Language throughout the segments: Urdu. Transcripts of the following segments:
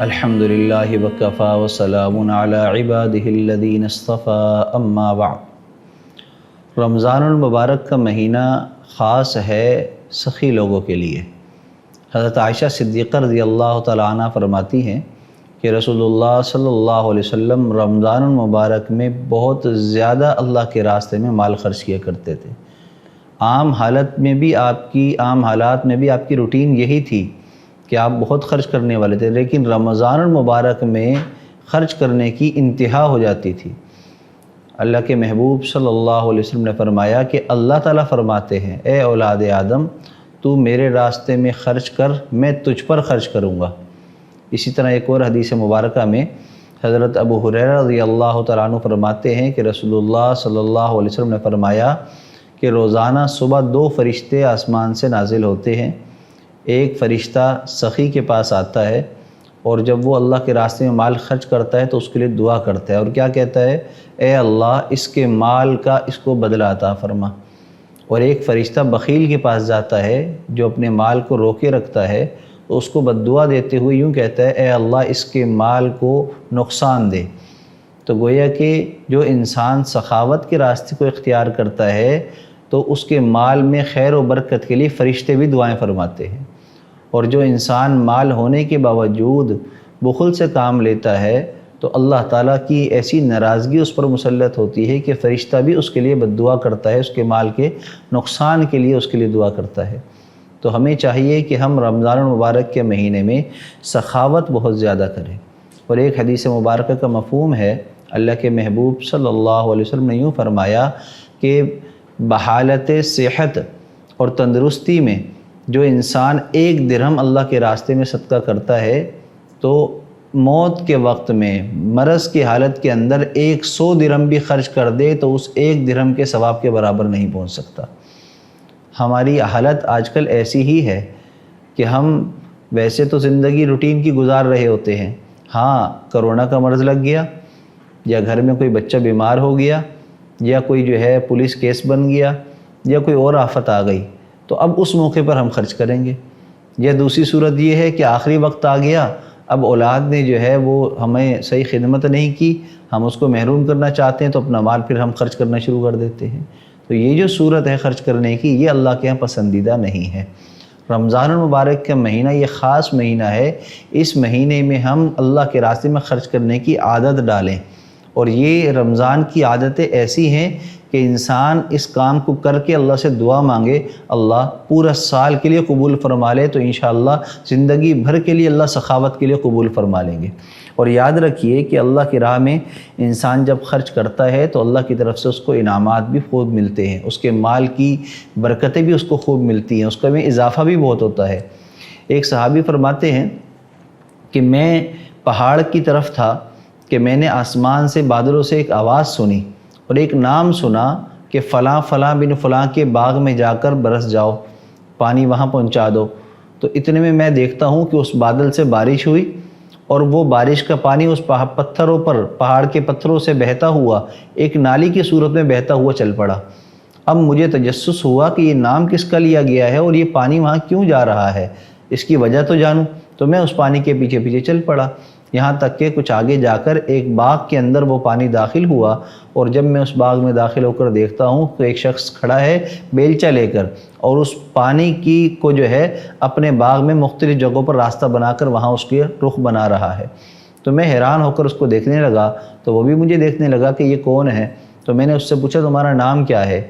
الحمدللہ وکفا وسلام علی عبادہ الذین اصطفیٰ اما بعد۔ رمضان المبارک کا مہینہ خاص ہے سخی لوگوں کے لیے۔ حضرت عائشہ صدیقہ رضی اللہ تعالیٰ عنہ فرماتی ہیں کہ رسول اللہ صلی اللہ علیہ وسلم رمضان المبارک میں بہت زیادہ اللہ کے راستے میں مال خرچ کیا کرتے تھے۔ عام حالات میں بھی آپ کی روٹین یہی تھی کہ آپ بہت خرچ کرنے والے تھے، لیکن رمضان المبارک میں خرچ کرنے کی انتہا ہو جاتی تھی۔ اللہ کے محبوب صلی اللہ علیہ وسلم نے فرمایا کہ اللہ تعالیٰ فرماتے ہیں، اے اولاد آدم تو میرے راستے میں خرچ کر، میں تجھ پر خرچ کروں گا۔ اسی طرح ایک اور حدیث مبارکہ میں حضرت ابو ہریرہ رضی اللہ تعالیٰ عنہ فرماتے ہیں کہ رسول اللہ صلی اللہ علیہ وسلم نے فرمایا کہ روزانہ صبح 2 فرشتے آسمان سے نازل ہوتے ہیں۔ ایک فرشتہ سخی کے پاس آتا ہے اور جب وہ اللہ کے راستے میں مال خرچ کرتا ہے تو اس کے لیے دعا کرتا ہے اور کیا کہتا ہے، اے اللہ اس کے مال کا اس کو بدلہ عطا فرما۔ اور ایک فرشتہ بخیل کے پاس جاتا ہے جو اپنے مال کو روکے رکھتا ہے تو اس کو بد دعا دیتے ہوئے یوں کہتا ہے، اے اللہ اس کے مال کو نقصان دے۔ تو گویا کہ جو انسان سخاوت کے راستے کو اختیار کرتا ہے تو اس کے مال میں خیر و برکت کے لیے فرشتے بھی دعائیں فرماتے ہیں، اور جو انسان مال ہونے کے باوجود بخل سے کام لیتا ہے تو اللہ تعالیٰ کی ایسی ناراضگی اس پر مسلط ہوتی ہے کہ فرشتہ بھی اس کے لیے بد دعا کرتا ہے، اس کے مال کے نقصان کے لیے اس کے لیے دعا کرتا ہے۔ تو ہمیں چاہیے کہ ہم رمضان المبارک کے مہینے میں سخاوت بہت زیادہ کریں۔ اور ایک حدیث مبارکہ کا مفہوم ہے، اللہ کے محبوب صلی اللہ علیہ وسلم نے یوں فرمایا کہ بحالت صحت اور تندرستی میں جو انسان 1 درہم اللہ کے راستے میں صدقہ کرتا ہے تو موت کے وقت میں مرض کی حالت کے اندر 100 درہم بھی خرچ کر دے تو اس 1 درہم کے ثواب کے برابر نہیں پہنچ سکتا۔ ہماری حالت آج کل ایسی ہی ہے کہ ہم ویسے تو زندگی روٹین کی گزار رہے ہوتے ہیں، ہاں کرونا کا مرض لگ گیا یا گھر میں کوئی بچہ بیمار ہو گیا یا کوئی جو ہے پولیس کیس بن گیا یا کوئی اور آفت آ گئی تو اب اس موقع پر ہم خرچ کریں گے، یا دوسری صورت یہ ہے کہ آخری وقت آ گیا، اب اولاد نے جو ہے وہ ہمیں صحیح خدمت نہیں کی، ہم اس کو محروم کرنا چاہتے ہیں تو اپنا مال پھر ہم خرچ کرنا شروع کر دیتے ہیں۔ تو یہ جو صورت ہے خرچ کرنے کی، یہ اللہ کے یہاں پسندیدہ نہیں ہے۔ رمضان المبارک کا مہینہ یہ خاص مہینہ ہے، اس مہینے میں ہم اللہ کے راستے میں خرچ کرنے کی عادت ڈالیں، اور یہ رمضان کی عادتیں ایسی ہیں کہ انسان اس کام کو کر کے اللہ سے دعا مانگے، اللہ پورا سال کے لیے قبول فرما لے تو انشاءاللہ زندگی بھر کے لیے اللہ سخاوت کے لیے قبول فرما لیں گے۔ اور یاد رکھیے کہ اللہ کی راہ میں انسان جب خرچ کرتا ہے تو اللہ کی طرف سے اس کو انعامات بھی خوب ملتے ہیں، اس کے مال کی برکتیں بھی اس کو خوب ملتی ہیں، اس کا میں اضافہ بھی بہت ہوتا ہے۔ ایک صحابی فرماتے ہیں کہ میں پہاڑ کی طرف تھا کہ میں نے آسمان سے بادلوں سے ایک آواز سنی اور ایک نام سنا کہ فلاں فلاں بن فلاں کے باغ میں جا کر برس جاؤ، پانی وہاں پہنچا دو۔ تو اتنے میں میں دیکھتا ہوں کہ اس بادل سے بارش ہوئی اور وہ بارش کا پانی اس پتھروں پر، پہاڑ کے پتھروں سے بہتا ہوا ایک نالی کی صورت میں بہتا ہوا چل پڑا۔ اب مجھے تجسس ہوا کہ یہ نام کس کا لیا گیا ہے اور یہ پانی وہاں کیوں جا رہا ہے، اس کی وجہ تو جانوں۔ تو میں اس پانی کے پیچھے پیچھے چل پڑا، یہاں تک کہ کچھ آگے جا کر ایک باغ کے اندر وہ پانی داخل ہوا، اور جب میں اس باغ میں داخل ہو کر دیکھتا ہوں تو ایک شخص کھڑا ہے بیلچہ لے کر اور اس پانی کی کو جو ہے اپنے باغ میں مختلف جگہوں پر راستہ بنا کر وہاں اس کے رخ بنا رہا ہے۔ تو میں حیران ہو کر اس کو دیکھنے لگا تو وہ بھی مجھے دیکھنے لگا کہ یہ کون ہے۔ تو میں نے اس سے پوچھا تمہارا نام کیا ہے؟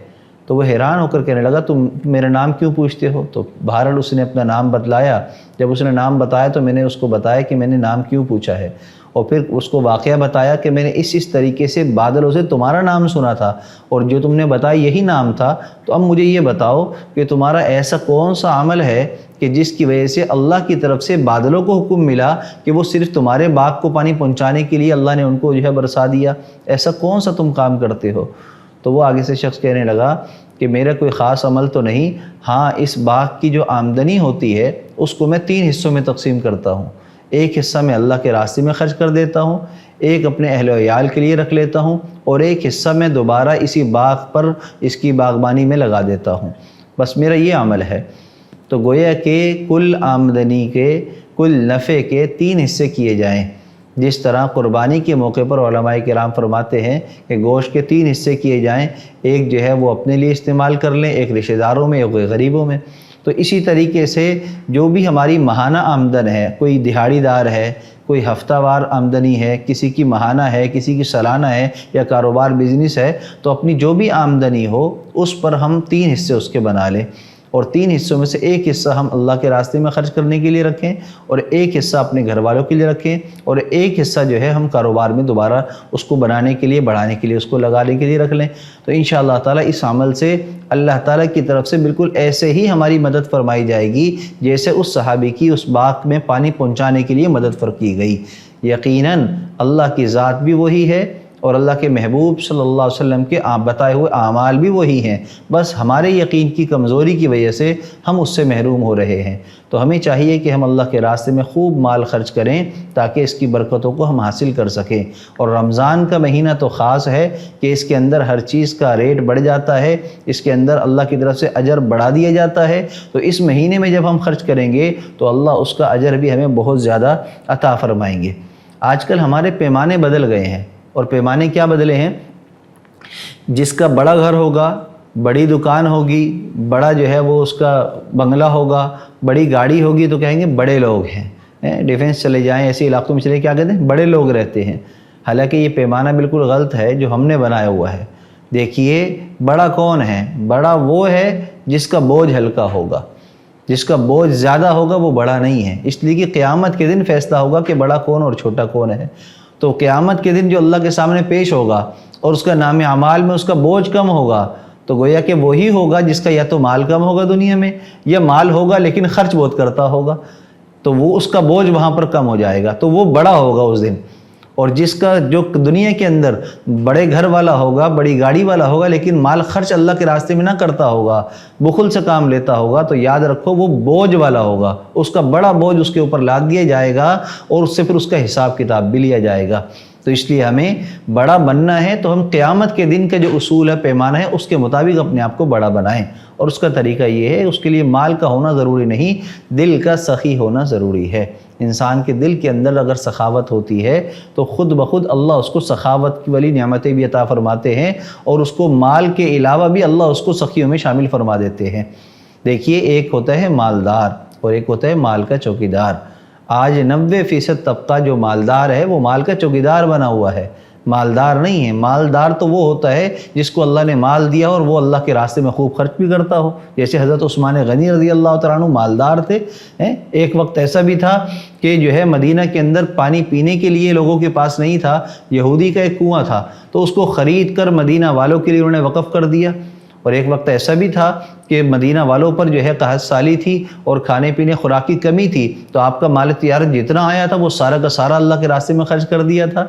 تو وہ حیران ہو کر کہنے لگا تم میرا نام کیوں پوچھتے ہو؟ تو بہرحال اس نے اپنا نام بتلایا۔ جب اس نے نام بتایا تو میں نے اس کو بتایا کہ میں نے نام کیوں پوچھا ہے، اور پھر اس کو واقعہ بتایا کہ میں نے اس طریقے سے بادلوں سے تمہارا نام سنا تھا اور جو تم نے بتایا یہی نام تھا۔ تو اب مجھے یہ بتاؤ کہ تمہارا ایسا کون سا عمل ہے کہ جس کی وجہ سے اللہ کی طرف سے بادلوں کو حکم ملا کہ وہ صرف تمہارے باغ کو پانی پہنچانے کے لیے اللہ نے ان کو جو ہے برسا دیا، ایسا کون سا تم کام کرتے ہو؟ تو وہ آگے سے شخص کہنے لگا کہ میرا کوئی خاص عمل تو نہیں، ہاں اس باغ کی جو آمدنی ہوتی ہے اس کو میں 3 حصوں میں تقسیم کرتا ہوں۔ ایک حصہ میں اللہ کے راستے میں خرچ کر دیتا ہوں، ایک اپنے اہل و عیال کے لیے رکھ لیتا ہوں اور ایک حصہ میں دوبارہ اسی باغ پر اس کی باغبانی میں لگا دیتا ہوں، بس میرا یہ عمل ہے۔ تو گویا کہ کل آمدنی کے، کل نفع کے 3 حصے کیے جائیں، جس طرح قربانی کے موقع پر علماء کرام فرماتے ہیں کہ گوشت کے 3 حصے کیے جائیں، ایک جو ہے وہ اپنے لیے استعمال کر لیں، ایک رشتہ داروں میں، ایک غریبوں میں۔ تو اسی طریقے سے جو بھی ہماری ماہانہ آمدن ہے، کوئی دہاڑی دار ہے، کوئی ہفتہ وار آمدنی ہے، کسی کی ماہانہ ہے، کسی کی سالانہ ہے، یا کاروبار بزنس ہے، تو اپنی جو بھی آمدنی ہو اس پر ہم 3 حصے اس کے بنا لیں، اور 3 حصوں میں سے ایک حصہ ہم اللہ کے راستے میں خرچ کرنے کے لیے رکھیں، اور ایک حصہ اپنے گھر والوں کے لیے رکھیں، اور ایک حصہ جو ہے ہم کاروبار میں دوبارہ اس کو بنانے کے لیے، بڑھانے کے لیے، اس کو لگانے کے لیے رکھ لیں۔ تو انشاءاللہ تعالیٰ اس عمل سے اللہ تعالیٰ کی طرف سے بالکل ایسے ہی ہماری مدد فرمائی جائے گی جیسے اس صحابی کی اس باغ میں پانی پہنچانے کے لیے مدد کی گئی۔ یقیناً اللہ کی ذات بھی وہی ہے اور اللہ کے محبوب صلی اللہ علیہ وسلم کے بتائے ہوئے اعمال بھی وہی ہیں، بس ہمارے یقین کی کمزوری کی وجہ سے ہم اس سے محروم ہو رہے ہیں۔ تو ہمیں چاہیے کہ ہم اللہ کے راستے میں خوب مال خرچ کریں تاکہ اس کی برکتوں کو ہم حاصل کر سکیں۔ اور رمضان کا مہینہ تو خاص ہے کہ اس کے اندر ہر چیز کا ریٹ بڑھ جاتا ہے، اس کے اندر اللہ کی طرف سے اجر بڑھا دیا جاتا ہے۔ تو اس مہینے میں جب ہم خرچ کریں گے تو اللہ اس کا اجر بھی ہمیں بہت زیادہ عطا فرمائیں گے۔ آج کل ہمارے پیمانے بدل گئے ہیں، اور پیمانے کیا بدلے ہیں؟ جس کا بڑا گھر ہوگا، بڑی دکان ہوگی، بڑا جو ہے وہ اس کا بنگلہ ہوگا، بڑی گاڑی ہوگی، تو کہیں گے بڑے لوگ ہیں۔ ڈیفینس چلے جائیں، ایسے علاقوں میں چلے، کیا کہتے ہیں؟ بڑے لوگ رہتے ہیں۔ حالانکہ یہ پیمانہ بالکل غلط ہے جو ہم نے بنایا ہوا ہے۔ دیکھیے بڑا کون ہے؟ بڑا وہ ہے جس کا بوجھ ہلکا ہوگا، جس کا بوجھ زیادہ ہوگا وہ بڑا نہیں ہے، اس لیے کہ قیامت کے دن فیصلہ ہوگا کہ بڑا کون اور چھوٹا کون ہے۔ تو قیامت کے دن جو اللہ کے سامنے پیش ہوگا اور اس کا نام اعمال میں اس کا بوجھ کم ہوگا، تو گویا کہ وہی ہوگا جس کا یا تو مال کم ہوگا دنیا میں، یا مال ہوگا لیکن خرچ بہت کرتا ہوگا، تو وہ اس کا بوجھ وہاں پر کم ہو جائے گا، تو وہ بڑا ہوگا اس دن۔ اور جس کا جو دنیا کے اندر بڑے گھر والا ہوگا، بڑی گاڑی والا ہوگا، لیکن مال خرچ اللہ کے راستے میں نہ کرتا ہوگا، بخل سے کام لیتا ہوگا، تو یاد رکھو وہ بوجھ والا ہوگا، اس کا بڑا بوجھ اس کے اوپر لاد دیا جائے گا اور اس سے پھر اس کا حساب کتاب بھی لیا جائے گا۔ تو اس لیے ہمیں بڑا بننا ہے تو ہم قیامت کے دن کا جو اصول ہے، پیمانہ ہے، اس کے مطابق اپنے آپ کو بڑا بنائیں، اور اس کا طریقہ یہ ہے، اس کے لیے مال کا ہونا ضروری نہیں، دل کا سخی ہونا ضروری ہے۔ انسان کے دل کے اندر اگر سخاوت ہوتی ہے تو خود بخود اللہ اس کو سخاوت کی والی نعمتیں بھی عطا فرماتے ہیں، اور اس کو مال کے علاوہ بھی اللہ اس کو سخیوں میں شامل فرما دیتے ہیں۔ دیکھیے ایک ہوتا ہے مالدار اور ایک ہوتا ہے مال کا چوکیدار۔ آج 90% طبقہ جو مالدار ہے وہ مال کا چوکیدار بنا ہوا ہے، مالدار نہیں ہے۔ مالدار تو وہ ہوتا ہے جس کو اللہ نے مال دیا اور وہ اللہ کے راستے میں خوب خرچ بھی کرتا ہو، جیسے حضرت عثمان غنی رضی اللہ تعالیٰ عنہ مالدار تھے۔ ایک وقت ایسا بھی تھا کہ جو ہے مدینہ کے اندر پانی پینے کے لیے لوگوں کے پاس نہیں تھا، یہودی کا ایک کنواں تھا، تو اس کو خرید کر مدینہ والوں کے لیے انہوں نے وقف کر دیا۔ اور ایک وقت ایسا بھی تھا کہ مدینہ والوں پر جو ہے قحط سالی تھی اور کھانے پینے خوراک کی کمی تھی، تو آپ کا مال تجارت جتنا آیا تھا وہ سارا کا سارا اللہ کے راستے میں خرچ کر دیا تھا۔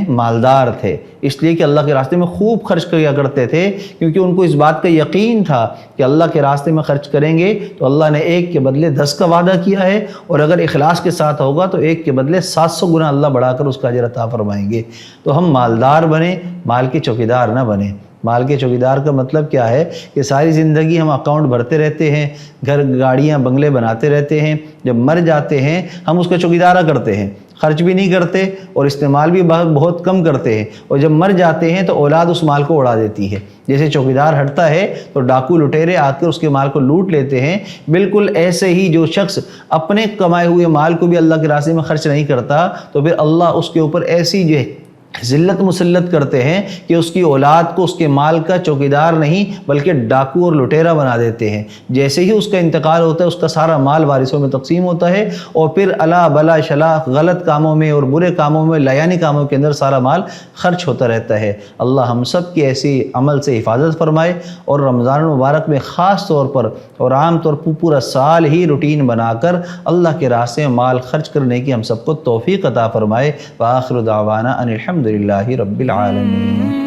مالدار تھے اس لیے کہ اللہ کے راستے میں خوب خرچ کیا کرتے تھے، کیونکہ ان کو اس بات کا یقین تھا کہ اللہ کے راستے میں خرچ کریں گے تو اللہ نے 1 کے بدلے 10 کا وعدہ کیا ہے، اور اگر اخلاص کے ساتھ ہوگا تو 1 کے بدلے 700 گنا اللہ بڑھا کر اس کا اجر عطا فرمائیں گے۔ تو ہم مالدار بنیں، مال کے چوکیدار نہ بنیں۔ مال کے چوکیدار کا مطلب کیا ہے کہ ساری زندگی ہم اکاؤنٹ بھرتے رہتے ہیں، گھر گاڑیاں بنگلے بناتے رہتے ہیں، جب مر جاتے ہیں ہم اس کا چوکیدارہ کرتے ہیں، خرچ بھی نہیں کرتے اور استعمال بھی بہت کم کرتے ہیں، اور جب مر جاتے ہیں تو اولاد اس مال کو اڑا دیتی ہے۔ جیسے چوکیدار ہٹتا ہے تو ڈاکو لٹیرے آ کر اس کے مال کو لوٹ لیتے ہیں، بالکل ایسے ہی جو شخص اپنے کمائے ہوئے مال کو بھی اللہ کے راستے میں خرچ نہیں کرتا تو پھر اللہ اس کے اوپر ایسی جو ذلت مسلط کرتے ہیں کہ اس کی اولاد کو اس کے مال کا چوکیدار نہیں بلکہ ڈاکو اور لٹیرا بنا دیتے ہیں۔ جیسے ہی اس کا انتقال ہوتا ہے اس کا سارا مال وارثوں میں تقسیم ہوتا ہے، اور پھر الا بلا شلا غلط کاموں میں اور برے کاموں میں، لایانی کاموں کے اندر سارا مال خرچ ہوتا رہتا ہے۔ اللہ ہم سب کی ایسی عمل سے حفاظت فرمائے، اور رمضان المبارک میں خاص طور پر اور عام طور پر پورا سال ہی روٹین بنا کر اللہ کے راستے میں مال خرچ کرنے کی ہم سب کو توفیق عطا فرمائے۔ وآخر دعوانا ان الحمد للہ رب العالمین۔